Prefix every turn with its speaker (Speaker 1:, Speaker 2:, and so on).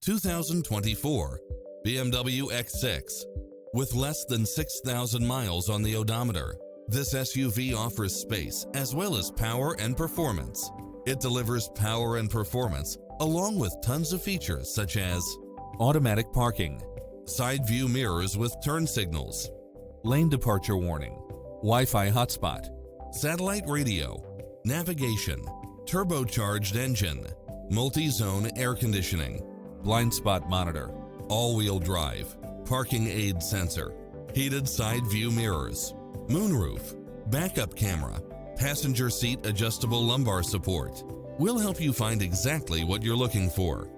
Speaker 1: 2024 BMW X6. With less than 6,000 miles on the odometer, this SUV offers space as well as power and performance. It delivers power and performance along with tons of features such as automatic parking, side view mirrors with turn signals, lane departure warning, Wi-Fi hotspot, satellite radio, navigation, turbocharged engine, multi-zone air conditioning, blind spot monitor, all-wheel drive, parking aid sensor, heated side view mirrors, moonroof, backup camera, passenger seat adjustable lumbar support. We'll help you find exactly what you're looking for.